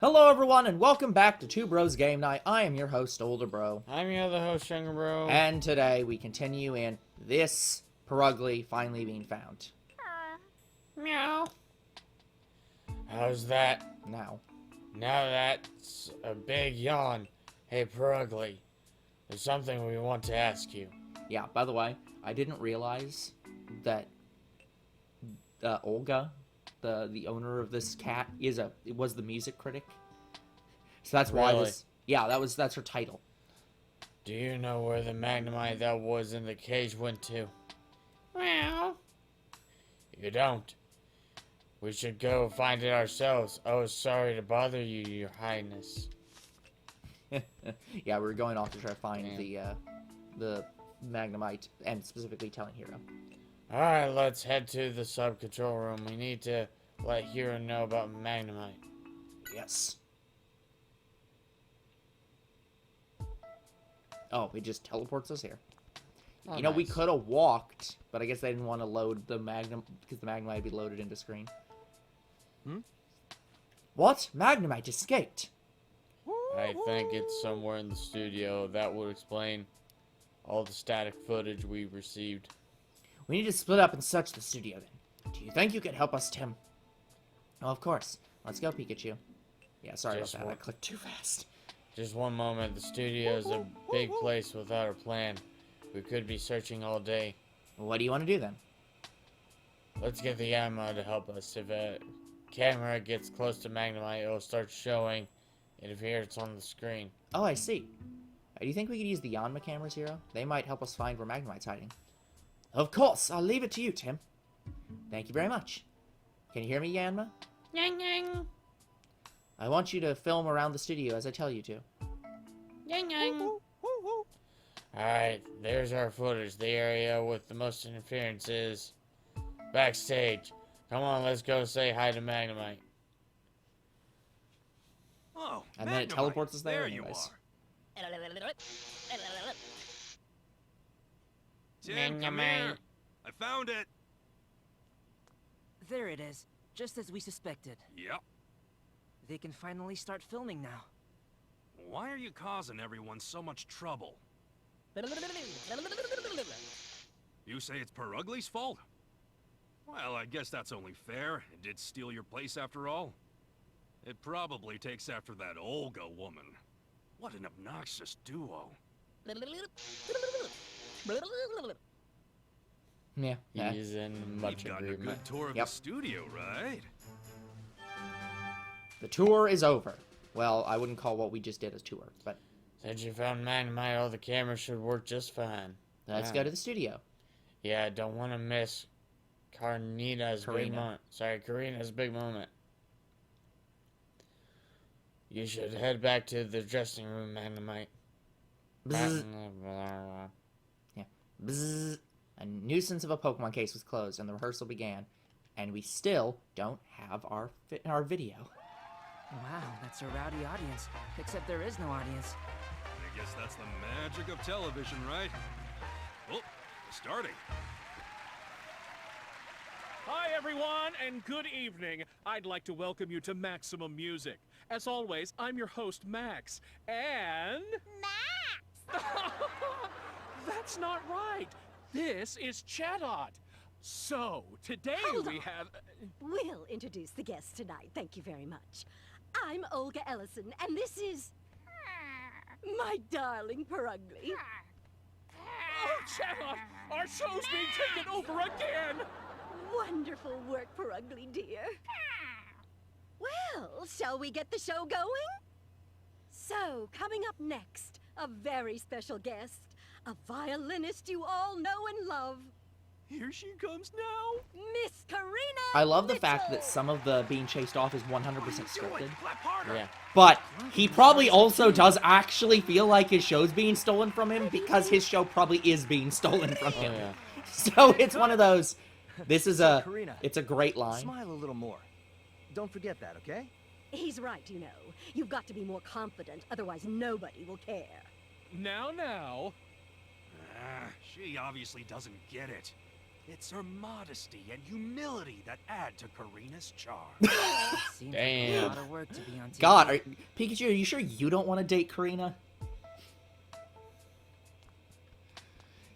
Hello everyone and welcome back to Two Bros Game Night. I am your host, Older Bro. I'm your other host, Younger Bro. And today we continue in this Purugly finally being found. Meow. How's that? Now That's a big yawn. Hey, Purugly, there's something we want to ask you. Yeah, by the way, I didn't realize that Olga, the owner of this cat, was the music critic. So that's why Really? that's her title. Do you know where the Magnemite that was in the cage went to? Meow. You don't. We should go find it ourselves. Oh, sorry to bother you, Your Highness. Yeah, we were going off to try to find the Magnemite, and specifically telling Hero. Alright, let's head to the sub-control room. We need to let Hero know about Magnemite. Yes. Oh, it just teleports us here. Oh, You know, we nice. could have walked, but I guess they didn't want to load the Magnum, because the Magnemite would be loaded into screen. What? Magnemite escaped! I think it's somewhere in the studio. That would explain all the static footage we received. We need to split up and search the studio then. Do you think you could help us, Tim? Oh, of course. Let's go, Pikachu. Yeah, sorry Just about that. I one- clicked too fast. Just one moment. The studio is a big place without a plan. We could be searching all day. What do you want to do then? Let's get the ammo to help us. If a camera gets close to Magnemite, it'll start showing it appears it's on the screen. Oh, I see. Do you think we could use the Yanma cameras, Hero? They might help us find where Magnemite's hiding. Of course, I'll leave it to you, Tim. Thank you very much. Can you hear me, Yanma? Yang yang. I want you to film around the studio as I tell you to. Yang yang. Alright, there's our footage. The area with the most interference is backstage. Come on, let's go say hi to Magnemite. Oh, And then it Magnemite, teleports us there you anyways. are. Tim, come here. I found it. There it is, just as we suspected. Yep. They can finally start filming now. Why are you causing everyone so much trouble? You say it's Purugly's fault? Well, I guess that's only fair. It did steal your place after all. It probably takes after that Olga woman. What an obnoxious duo. Yeah. He's in much You've gotten a agreement. good tour of Yep. the studio, right? The tour is over. Well, I wouldn't call what we just did a tour, but Since you found Magnemite, all the cameras should work just fine. let's Yeah. go to the studio. Yeah, I don't want to miss Karina's big Karina. moment. Sorry, Karina's big moment. You should head back to the dressing room, Magnemite. Bzzz. Yeah. Bzzz. A nuisance of a Pokemon case was closed, and the rehearsal began. And we still don't have our video. Wow, that's a rowdy audience. Except there is no audience. I guess that's the magic of television, right? Oh, it's starting. Hi, everyone, and good evening. I'd like to welcome you to Maximum Music. As always, I'm your host, Max, and... Max! That's not right. This is Chatot. So, today Hold we on. have... We'll introduce the guests tonight. Thank you very much. I'm Olga Ellison, and this is my darling Purugly. Oh, Chatot! Our show's being taken over again! Wonderful work, Purugly, dear. Well, shall we get the show going? So, coming up next, a very special guest, a violinist you all know and love, Here she comes now. Miss Karina I love the fact Mitchell. that some of the being chased off is 100% scripted. Clap harder. Yeah. But he probably also does actually feel like his show's being stolen from him because his show probably is being stolen from Oh, him. yeah. So it's one of those. This is So, Karina, it's a great line. Smile a little more. Don't forget that, okay? He's right, you know. You've got to be more confident, otherwise nobody will care. Now. Ah, she obviously doesn't get it. It's her modesty and humility that add to Karina's charm. Seems like a Damn. lot of work to be on TV. God, Pikachu, are you sure you don't want to date Karina?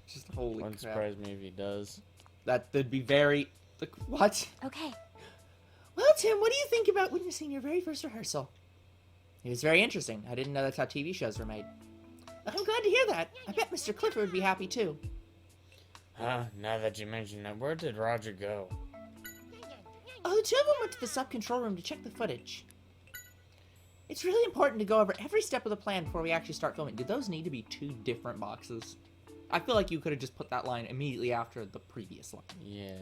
Just holy Wouldn't crap. surprise me if he does. That'd be very... Like, what? Okay. Well, Tim, what do you think about witnessing your very first rehearsal? It was very interesting. I didn't know that's how TV shows were made. I'm glad to hear that. I bet Mr. Clifford would be happy, too. Huh? Now that you mention that, where did Roger go? Oh, the two of them went to the sub-control room to check the footage. It's really important to go over every step of the plan before we actually start filming. Did those need to be two different boxes? I feel like you could have just put that line immediately after the previous line. Yeah.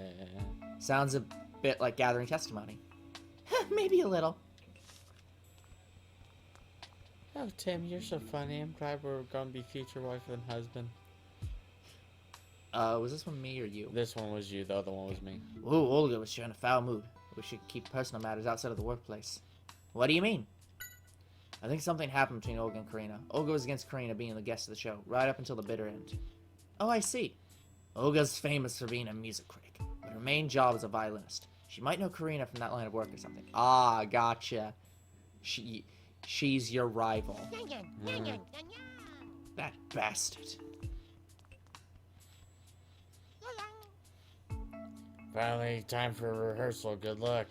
Sounds a bit like gathering testimony. Maybe a little. Oh, Tim, you're so funny. I'm glad we're gonna be future wife and husband. Was this one me or you? This one was you, the other one was me. Ooh, Olga was showing a foul mood. We should keep personal matters outside of the workplace. What do you mean? I think something happened between Olga and Karina. Olga was against Karina being the guest of the show, right up until the bitter end. Oh, I see. Olga's famous for being a music critic, but her main job is a violinist. She might know Karina from that line of work or something. Ah, gotcha. She's your rival. That bastard. Finally, time for rehearsal. Good luck.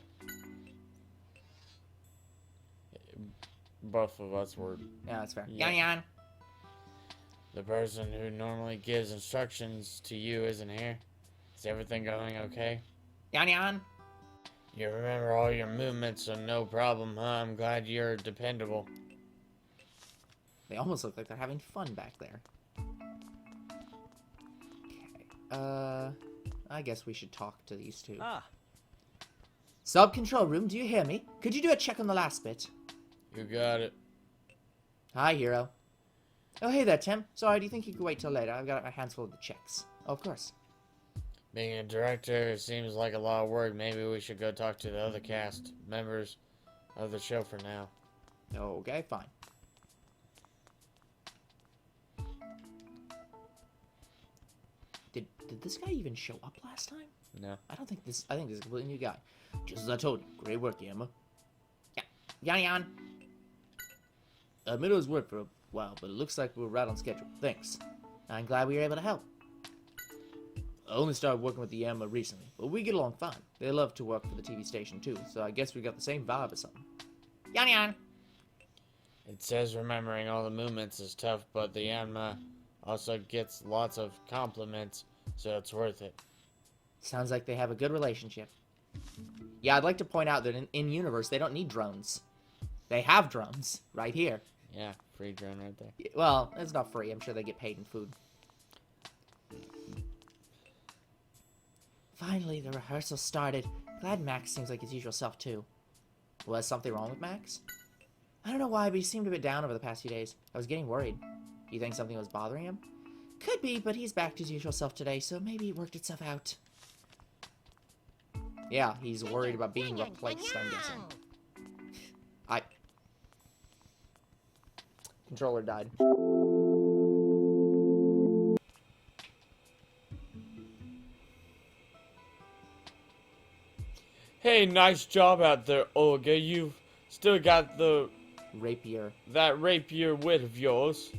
Both of us were. Yeah, that's fair. Yeah. Yan yan. The person who normally gives instructions to you isn't here. Is everything going okay? Yan yan. You remember all your movements, so no problem, huh? I'm glad you're dependable. They almost look like they're having fun back there. Okay. I guess we should talk to these two. Ah, Sub-control room, do you hear me? Could you do a check on the last bit? You got it. Hi, Hero. Oh, hey there, Tim. Sorry, do you think you could wait till later? I've got my hands full of the checks. Oh, of course. Being a director seems like a lot of work. Maybe we should go talk to the other cast members of the show for now. Okay, fine. Did this guy even show up last time? No. I think this is a completely new guy. Just as I told you. Great work, Emma. Yeah. Yan yan. I admit it was work for a while, but it looks like we're right on schedule. Thanks. I'm glad we were able to help. I only started working with the Emma recently, but we get along fine. They love to work for the TV station too, so I guess we got the same vibe or something. Yan yan. It says remembering all the movements is tough, but the Anma also gets lots of compliments, so it's worth it. Sounds like they have a good relationship. Yeah, I'd like to point out that in-universe, they don't need drones. They have drones right here. Yeah, free drone right there. Well, it's not free. I'm sure they get paid in food. Finally, the rehearsal started. Glad Max seems like his usual self, too. Was something wrong with Max? I don't know why, but he seemed a bit down over the past few days. I was getting worried. Do you think something was bothering him? Could be, but he's back to his usual self today, so maybe it worked itself out. Yeah, he's worried about being replaced, I'm guessing. Controller died. Hey, nice job out there, Olga. You've still got Rapier. that rapier wit of yours.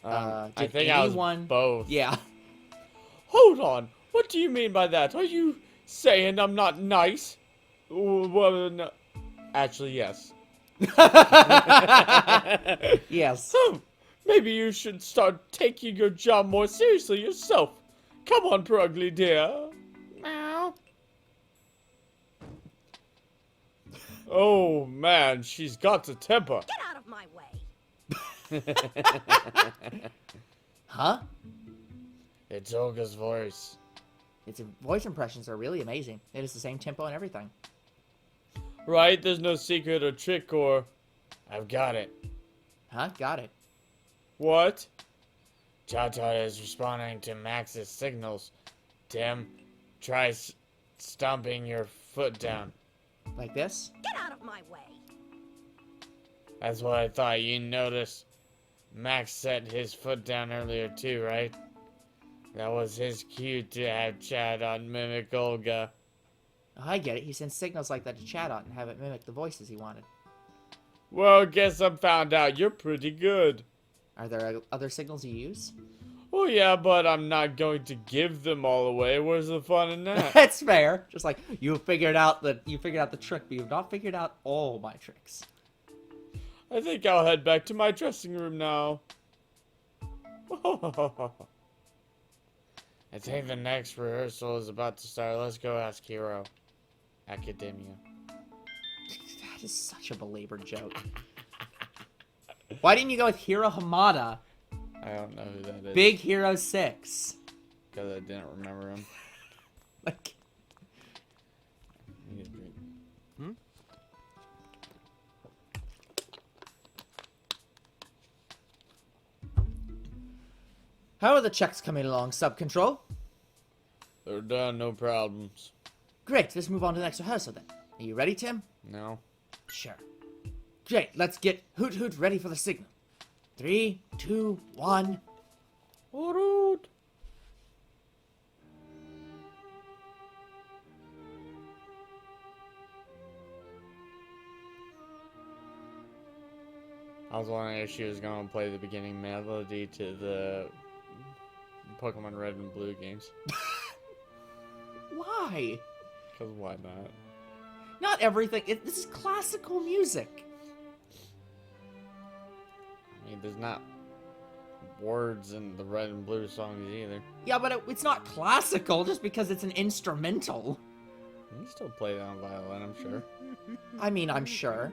I Did think I anyone... was both. Yeah. Hold on. What do you mean by that? Are you saying I'm not nice? Well, no. Actually, yes. Yes. Maybe you should start taking your job more seriously yourself. Come on, Purugly dear. Meow. Oh man, she's got a temper. Get out of my way. Huh? It's Olga's voice. Its voice impressions are really amazing. It is the same tempo and everything. Right? There's no secret or trick or... I've got it. Huh? Got it. What? Tata is responding to Max's signals. Tim, try stomping your foot down. Like this? Get out of my way. That's what I thought. You noticed Max set his foot down earlier too, right? That was his cue to have Chatot mimic Olga. Oh, I get it. He sends signals like that to Chatot and have it mimic the voices he wanted. Well, guess I found out you're pretty good. Are there other signals you use? Oh yeah, but I'm not going to give them all away. Where's the fun in that? That's fair. Just like you figured out the trick, but you've not figured out all my tricks. I think I'll head back to my dressing room now. I think the next rehearsal is about to start. Let's go ask Hero. Academia. That is such a belabored joke. Why didn't you go with Hiro Hamada? I don't know who that is. Big Hero 6. Because I didn't remember him. Like, I need a drink. how are the checks coming along, Sub-Control? They're done, no problems. Great, let's move on to the next rehearsal then. Are you ready, Tim? No. Sure. Great, let's get Hoot Hoot ready for the signal. 3, 2, 1. Hoot. I was wondering if she was going to play the beginning melody to the Pokemon Red and Blue games. Why? Because why not? Not everything. This is classical music. I mean, there's not words in the Red and Blue songs either. Yeah, but it's not classical just because it's an instrumental. You can still play that on violin, I'm sure. I mean, I'm sure.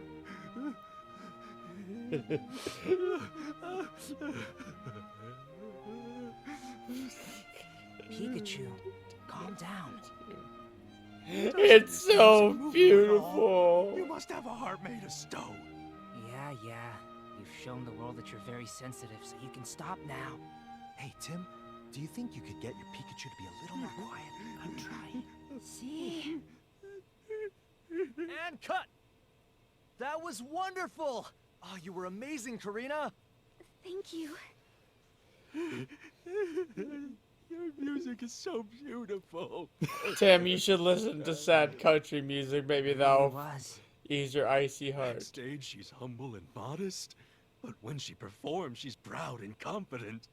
Pikachu, calm down. It's so beautiful. You must have a heart made of stone. Yeah. You've shown the world that you're very sensitive, so you can stop now. Hey, Tim, do you think you could get your Pikachu to be a little more quiet? I'm trying. See? And cut! That was wonderful! Oh, you were amazing, Karina! Thank you. Your music is so beautiful. Tim, you should listen to sad country music. Maybe It that'll was. ease your icy heart. Backstage, she's humble and modest, but when she performs, she's proud and confident.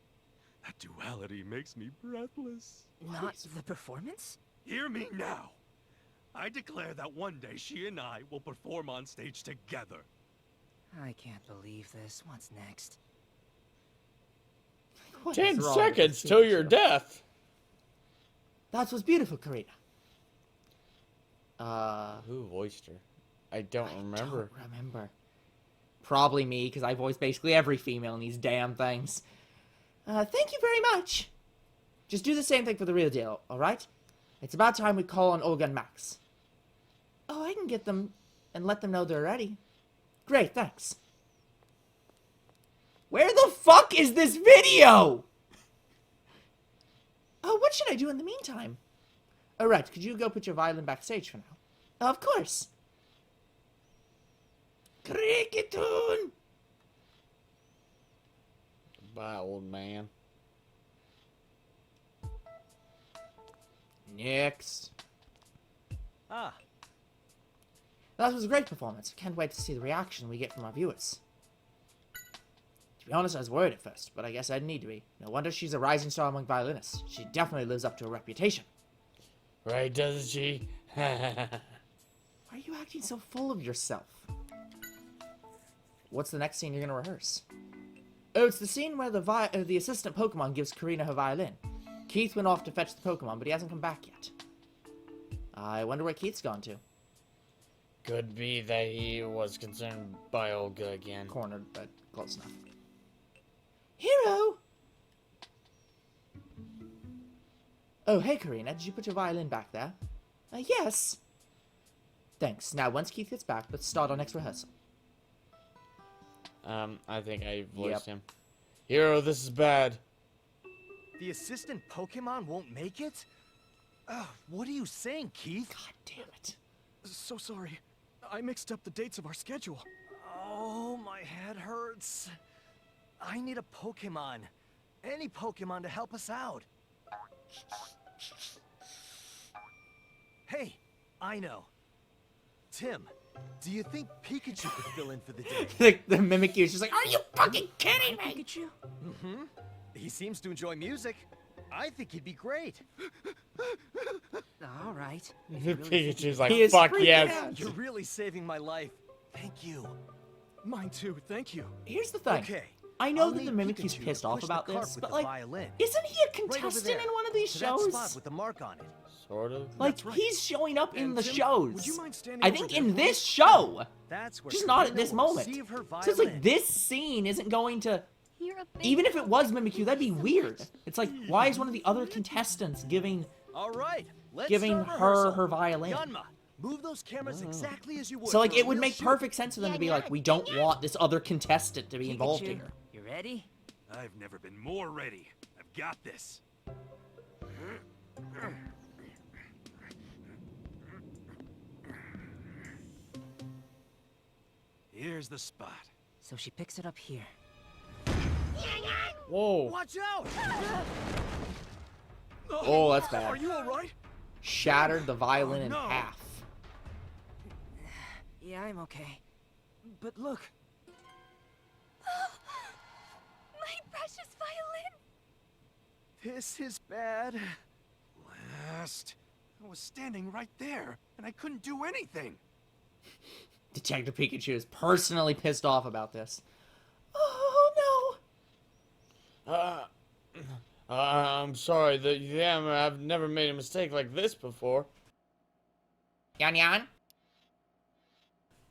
That duality makes me breathless. Not the performance? Hear me now. I declare that one day she and I will perform on stage together. I can't believe this. What's next? What 10 is wrong with seconds this till TV your show? death. That was beautiful, Karina. Who voiced her? I don't remember. Don't remember. Probably me, because I voice basically every female in these damn things. Thank you very much. Just do the same thing for the real deal, alright? It's about time we call on Olga and Max. Oh, I can get them and let them know they're ready. Great, thanks. Where the fuck is this video? Oh, what should I do in the meantime? Alright, could you go put your violin backstage for now? Of course. Cricketun! Bye, old man. Next. Ah, That was a great performance. Can't wait to see the reaction we get from our viewers. To be honest, I was worried at first, but I guess I didn't need to be. No wonder she's a rising star among violinists. She definitely lives up to her reputation. Right, doesn't she? Why are you acting so full of yourself? What's the next scene you're gonna rehearse? Oh, it's the scene where the assistant Pokemon gives Karina her violin. Keith went off to fetch the Pokemon, but he hasn't come back yet. I wonder where Keith's gone to. Could be that he was concerned by Olga again. Cornered, but close enough. Hero! Oh, hey, Karina, did you put your violin back there? Yes. Thanks. Now, once Keith gets back, let's start our next rehearsal. I think I voiced him. Hero, this is bad. the assistant Pokemon won't make it? What are you saying, Keith? God damn it. So sorry. I mixed up the dates of our schedule. Oh, my head hurts. I need a Pokemon. Any Pokemon to help us out. Hey, I know. Tim, do you think Pikachu could fill in for the day? The Mimikyu is just like, are you fucking kidding me? Pikachu? Mm-hmm. He seems to enjoy music. I think he'd be great. All right. If you really think Pikachu's like, He is fuck freaking yes. out. You're really saving my life. Thank you. Mine too, thank you. Here's the thing. Okay. I know I'll that the need Mimikyu's Pikachu pissed to off push the about cart this, with but the like, violin. isn't he a Right over contestant there, in one of these to that shows? spot with the mark on it. Sort of. Like, That's right. he's showing up in And the Tim, shows. would you mind standing I over think there in for this me? show, That's where just not at Karina this will moment. receive her So it's like violin. this scene isn't going to. You're a big Even if it help. was Mimikyu, that'd be weird. It's like, why is one of the other contestants giving All right, let's giving start her rehearsal. her violin? Yanma, move those cameras exactly as you would. So like, for a it would real make shoot. perfect sense for them to be like, we don't want this other contestant to be involved Pikachu, here. you ready? I've never been more ready. I've got this. Here's the spot. So she picks it up here. Whoa. Watch out! Oh, that's bad. Are you all right? Shattered the violin in no. half. Yeah, I'm okay. But look, My precious violin! This is bad. Last. I was standing right there, and I couldn't do anything. Detective Pikachu is personally pissed off about this. Oh I'm sorry. I've never made a mistake like this before. no! Yan Yan?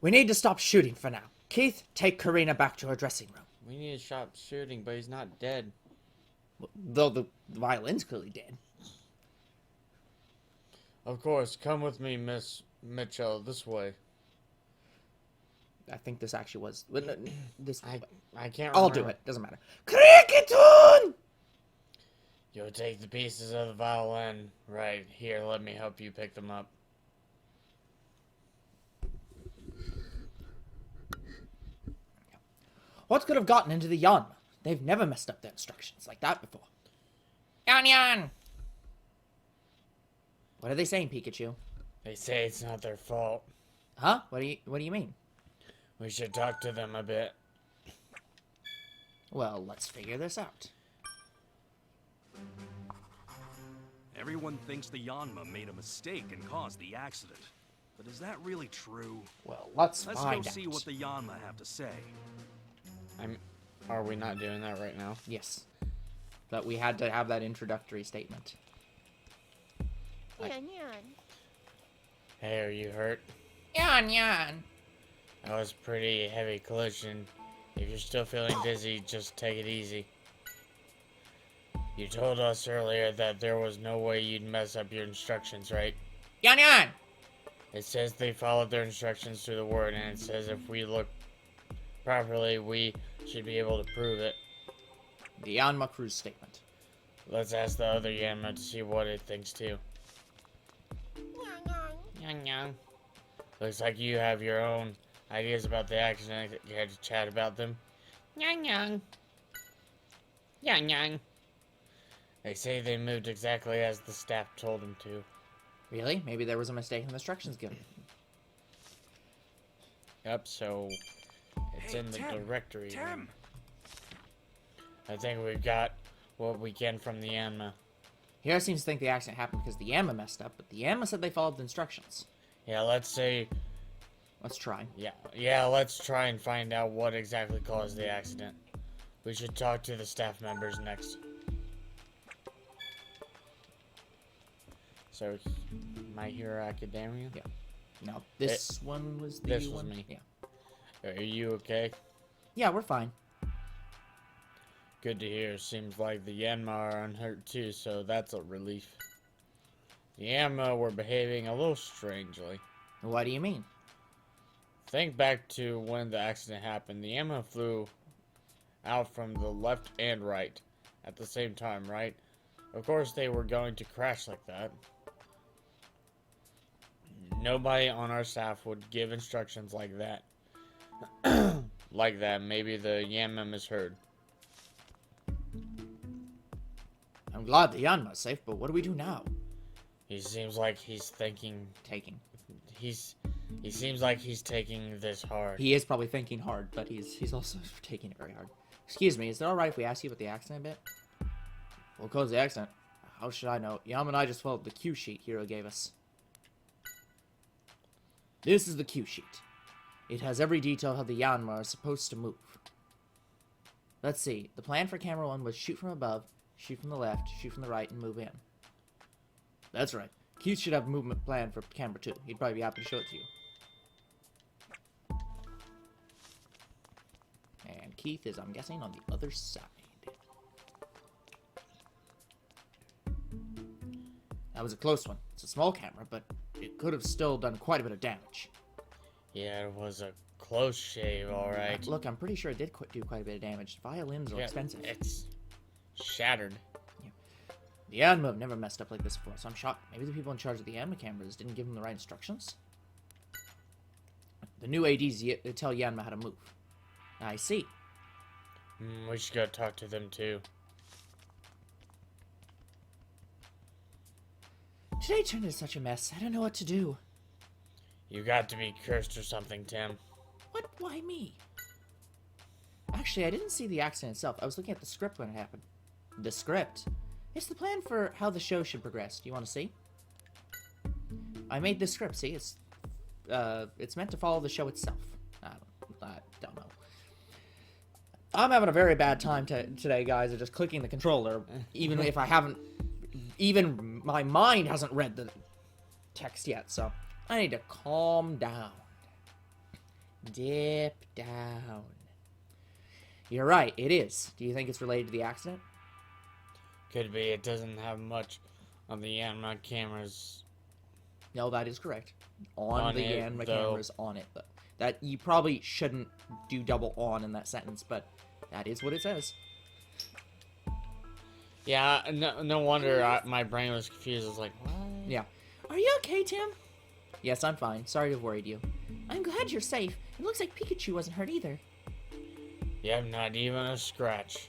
We need to stop shooting for now. Keith, take Karina back to her dressing room. We need to stop shooting, but he's not dead. Though the violin's clearly dead. Of course, come with me, Miss Mitchell. This way. I think this actually was this. I can't. I'll remember. do it. Doesn't matter. Cricketun! You'll take the pieces of the violin. Right here. Let me help you pick them up. What could have gotten into the Yanma? They've never messed up their instructions like that before. Yan Yan! What are they saying, Pikachu? They say it's not their fault. Huh? What do you mean? We should talk to them a bit. Well, let's figure this out. Everyone thinks the Yanma made a mistake and caused the accident. But is that really true? Well, let's Let's find go see out. what the Yanma have to say. Are we not doing that right now? Yes. But we had to have that introductory statement. Yan Yan. Hey, are you hurt? Yan Yan! That was pretty heavy collision. If you're still feeling dizzy, just take it easy. You told us earlier that there was no way you'd mess up your instructions, right? Yan Yan! It says they followed their instructions to the word, and it says if we look properly, we should be able to prove it. The Yanma Crew's statement. Let's ask the other Yanma to see what it thinks too. Yang yang. Looks like you have your own ideas about the accident. You had to chat about them. Yang yang. Yang yang. They say they moved exactly as the staff told them to. Really? Maybe there was a mistake in the instructions given. Yep, so it's Hey, in the Tim, directory. Tim! I think we've got what we can from the Yanma. Hero seems to think the accident happened because the Yanma messed up, but the Yanma said they followed the instructions. Yeah, let's say, Let's try. yeah, let's try and find out what exactly caused the accident. We should talk to the staff members next. So, My Hero Academia? Yeah. No, this one was the this was one. me. Yeah. Are you okay? Yeah, we're fine. Good to hear. Seems like the Yanma are unhurt too, so that's a relief. The Yanma were behaving a little strangely. What do you mean? Think back to when the accident happened. The Yanma flew out from the left and right at the same time, right? Of course they were going to crash like that. Nobody on our staff would give instructions like that. Like that. Maybe the Yanma misheard. And I'm glad the Yanma's safe, but what do we do now? He seems like he's thinking. Taking. He seems like he's taking this hard. He is probably thinking hard, but he's also taking it very hard. Excuse me, is it alright if we ask you about the accident a bit? Well, cause the accident. How should I know? Yam and I just followed the cue sheet Hiro gave us. This is the cue sheet. It has every detail how the Yanma are supposed to move. Let's see. The plan for camera 1 was shoot from above, shoot from the left, shoot from the right, and move in. That's right. Keith should have a movement plan for camera 2. He'd probably be happy to show it to you. And Keith is, I'm guessing, on the other side. That was a close one. It's a small camera, but it could have still done quite a bit of damage. Yeah, it was a close shave, alright. Look, I'm pretty sure it did do quite a bit of damage. Violins are expensive. It's shattered. The Yanma have never messed up like this before, so I'm shocked. Maybe the people in charge of the Yanma cameras didn't give them the right instructions? The new ADs they tell Yanma how to move. I see. We should go talk to them too. Today turned into such a mess. I don't know what to do. You got to be cursed or something, Tim. What? Why me? Actually, I didn't see the accident itself. I was looking at the script when it happened. The script? It's the plan for how the show should progress. Do you want to see? I made this script, see? It's meant to follow the show itself. I don't know. I'm having a very bad time today, guys, of just clicking the controller, even if I haven't... Even my mind hasn't read the text yet, so I need to calm down. Dip down. You're right, it is. Do you think it's related to the accident? Could be. It doesn't have much on the Yanma cameras. No, that is correct. On the Yanma though. cameras on it, though. That you probably shouldn't do double on in that sentence, but that is what it says. Yeah, no wonder my brain was confused. I was like, what? Yeah. Are you okay, Tim? Yes, I'm fine. Sorry to have worried you. I'm glad you're safe. It looks like Pikachu wasn't hurt either. Yeah, not even a scratch.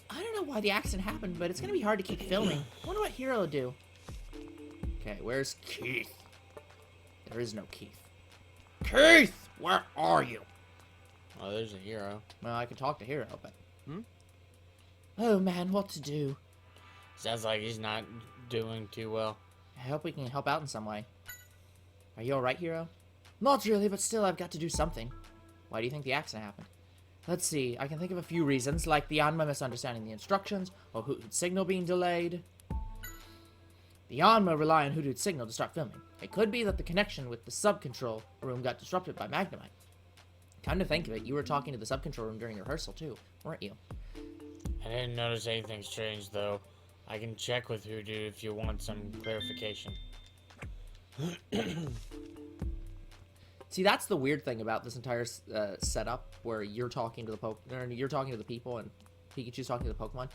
I don't know why the accident happened, but it's gonna be hard to keep filming. I wonder what Hiro will do. Okay, where's Keith? There is no Keith. Keith! Where are you? Oh, there's a hero. Well, I could talk to Hiro, but... Oh, man, what to do? Sounds like he's not doing too well. I hope we can help out in some way. Are you alright, Hiro? Not really, but still, I've got to do something. Why do you think the accident happened? Let's see, I can think of a few reasons, like the Yanma misunderstanding the instructions, or Hoothoot's signal being delayed. The Yanma rely on Hoothoot's signal to start filming. It could be that the connection with the sub-control room got disrupted by Magnemite. Come to think of it, you were talking to the sub-control room during rehearsal too, weren't you? I didn't notice anything strange, though. I can check with Hoothoot if you want some clarification. See, that's the weird thing about this entire setup, where you're talking to the people and Pikachu's talking to the Pokemon.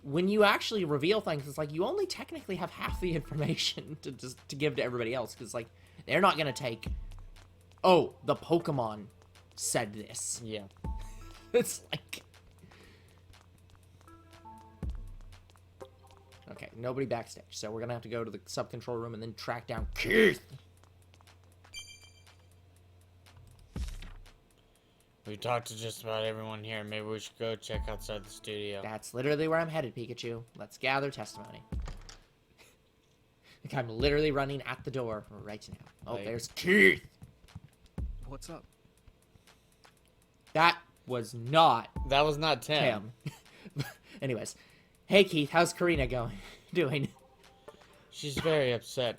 When you actually reveal things, it's like you only technically have half the information to give to everybody else, because like they're not gonna take, oh, the Pokemon said this. Yeah. It's like, okay, nobody backstage, so we're gonna have to go to the sub-control room and then track down Keith. We talked to just about everyone here. Maybe we should go check outside the studio. That's literally where I'm headed, Pikachu. Let's gather testimony. Like I'm literally running at the door right now. Oh, Like- there's Keith. What's up? That was not That was not Tim. Tim. Anyways, hey Keith, how's Karina doing? She's very upset.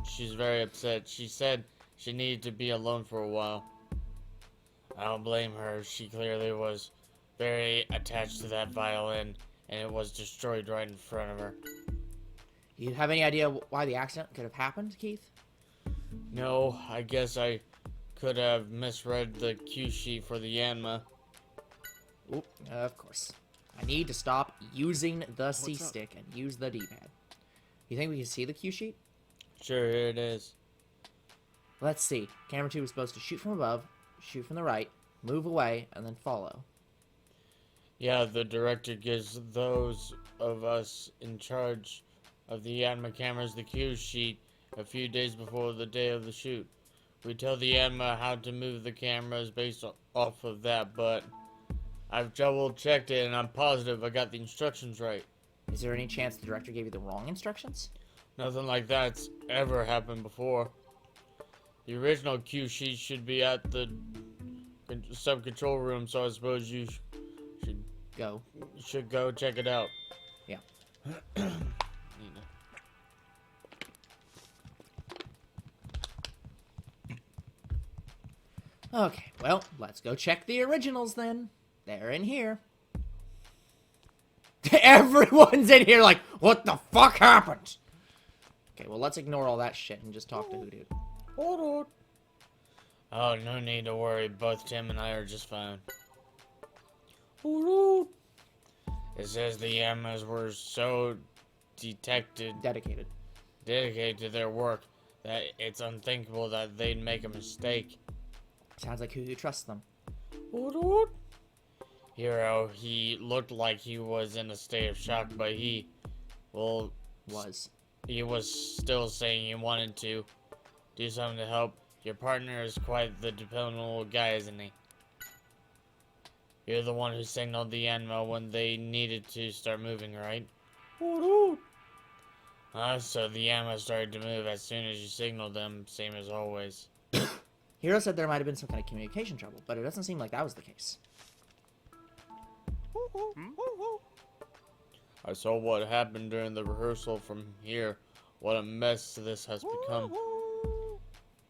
She's very upset. She said she needed to be alone for a while. I don't blame her. She clearly was very attached to that violin, and it was destroyed right in front of her. Do you have any idea why the accident could have happened, Keith? No, I guess I could have misread the cue sheet for the Yanma. Oop, of course. I need to stop using the C-stick and use the D-pad. You think we can see the cue sheet? Sure, here it is. Let's see. Camera 2 was supposed to shoot from above, shoot from the right, move away, and then follow. Yeah, the director gives those of us in charge of the anima cameras the cue sheet a few days before the day of the shoot. We tell the anima how to move the cameras based off of that, but I've double checked it and I'm positive I got the instructions right. Is there any chance the director gave you the wrong instructions? Nothing like that's ever happened before. The original cue sheet should be at the sub-control room, so I suppose you Go. should go check it out. Yeah. Okay, well, let's go check the originals then. They're in here. Everyone's in here like, what the fuck happened? Okay, well, let's ignore all that shit and just talk to Hoodoo. Hold on. Oh, no need to worry. Both Tim and I are just fine. Hold on. It says the Yamas were so dedicated to their work that it's unthinkable that they'd make a mistake. Sounds like Hoodoo trusts them. Hold on. Hero, he looked like he was in a state of shock, but he was still saying he wanted to do something to help. Your partner is quite the dependable guy, isn't he? You're the one who signaled the animal when they needed to start moving, right? So the animal started to move as soon as you signaled them, same as always. Hero said there might have been some kind of communication trouble, but it doesn't seem like that was the case. I saw what happened during the rehearsal from here. What a mess this has become.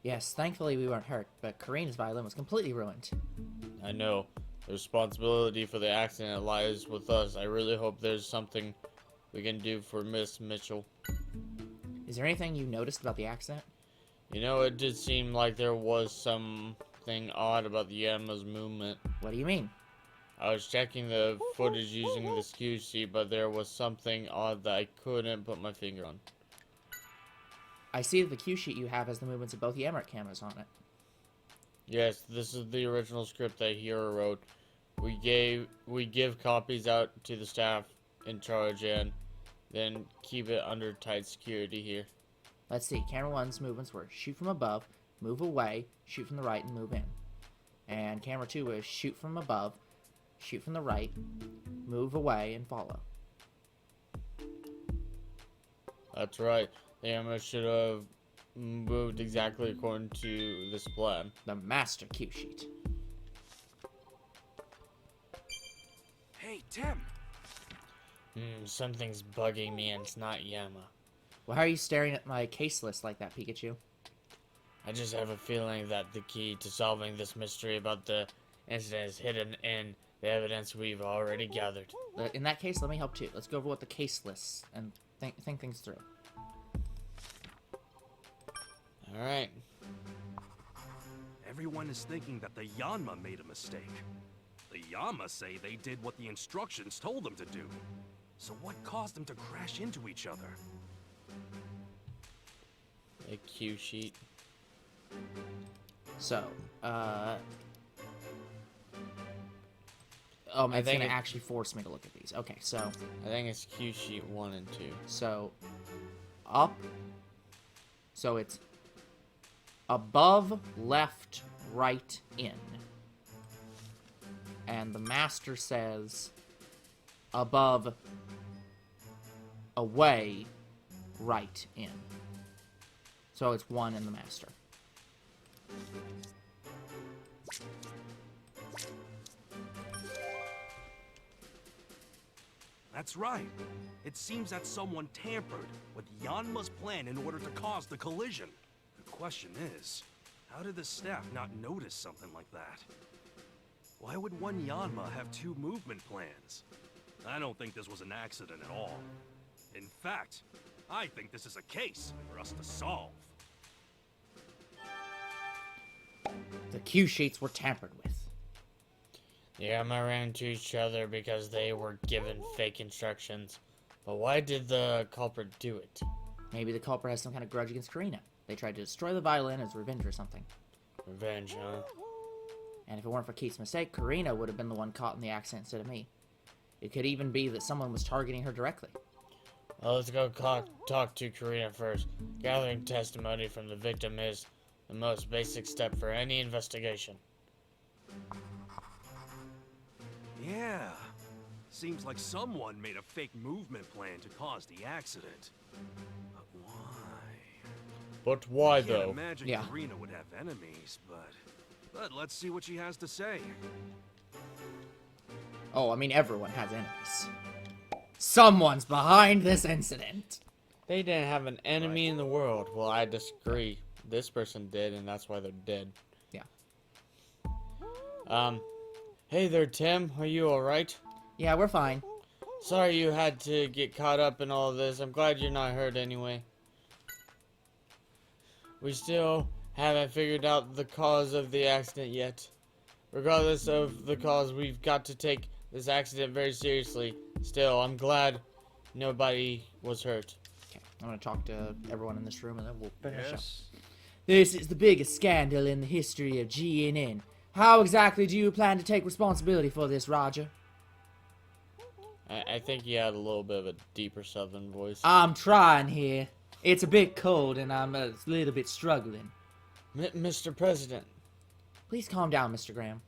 Yes, thankfully we weren't hurt, but Karina's violin was completely ruined. I know. The responsibility for the accident lies with us. I really hope there's something we can do for Miss Mitchell. Is there anything you noticed about the accident? You know, it did seem like there was something odd about the animal's movement. What do you mean? I was checking the footage using the cue sheet, but there was something odd that I couldn't put my finger on. I see that the cue sheet you have has the movements of both the Emmerich cameras on it. Yes, this is the original script that Hero wrote. We give copies out to the staff in charge and then keep it under tight security here. Let's see, camera 1's movements were shoot from above, move away, shoot from the right, and move in. And camera 2 was shoot from above, shoot from the right, move away, and follow. That's right. The camera should have moved exactly according to this plan. The master cue sheet. Hey, Tim! Something's bugging me and it's not Yama. Why are you staring at my case list like that, Pikachu? I just have a feeling that the key to solving this mystery about the incident is hidden in the evidence we've already gathered. In that case, let me help too. Let's go over what the case lists and think things through. Alright. Everyone is thinking that the Yanma made a mistake. The Yama say they did what the instructions told them to do. So what caused them to crash into each other? A cue sheet. So, oh, man, it's gonna actually force me to look at these. Okay, so I think it's cue sheet 1 and 2. So, up. So it's above, left, right, in. And the master says above, away, right, in. So it's 1 in the master. That's right. It seems that someone tampered with Yanma's plan in order to cause the collision. The question is, how did the staff not notice something like that? Why would one Yanma have 2 movement plans? I don't think this was an accident at all. In fact, I think this is a case for us to solve. The cue sheets were tampered with. Yeah, I ran into each other because they were given fake instructions. But why did the culprit do it? Maybe the culprit has some kind of grudge against Karina. They tried to destroy the violin as revenge or something. Revenge, huh? And if it weren't for Keith's mistake, Karina would have been the one caught in the accident instead of me. It could even be that someone was targeting her directly. Well, let's go talk to Karina first. Gathering testimony from the victim is the most basic step for any investigation. Yeah. Seems like someone made a fake movement plan to cause the accident. But why? But why, Can't though? imagine Yeah. Karina would have enemies, but let's see what she has to say. Oh, I mean, everyone has enemies. Someone's behind this incident. They didn't have an enemy in the world. Well, I disagree. This person did, and that's why they're dead. Yeah. Hey there, Tim. Are you alright? Yeah, we're fine. Sorry you had to get caught up in all this. I'm glad you're not hurt anyway. We still haven't figured out the cause of the accident yet. Regardless of the cause, we've got to take this accident very seriously. Still, I'm glad nobody was hurt. Okay, I'm gonna talk to everyone in this room and then we'll finish up. Yes. This is the biggest scandal in the history of GNN. How exactly do you plan to take responsibility for this, Roger? I think he had a little bit of a deeper southern voice. I'm trying here. It's a bit cold and I'm a little bit struggling. Mr. President. Please calm down, Mr. Graham.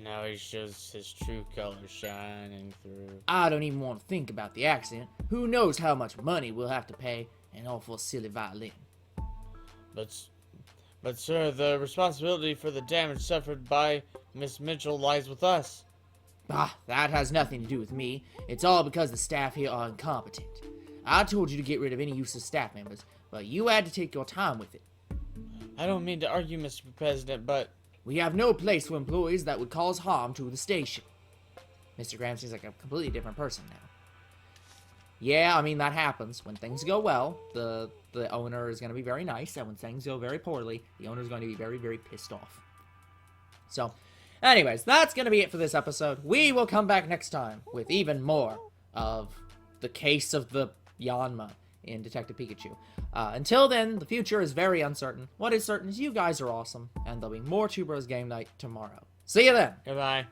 Now he shows his true colors shining through. I don't even want to think about the accident. Who knows how much money we'll have to pay, and all for a silly violin. But sir, the responsibility for the damage suffered by Miss Mitchell lies with us. Ah, that has nothing to do with me. It's all because the staff here are incompetent. I told you to get rid of any useless staff members, but you had to take your time with it. I don't mean to argue, Mr. President, but We have no place for employees that would cause harm to the station. Mr. Graham seems like a completely different person now. Yeah, I mean, that happens. When things go well, the owner is going to be very nice, and when things go very poorly, the owner is going to be very, very pissed off. So, anyways, that's going to be it for this episode. We will come back next time with even more of the case of the Yanma in Detective Pikachu. Until then, the future is very uncertain. What is certain is you guys are awesome, and there'll be more Two Bros Game Night tomorrow. See you then! goodbye.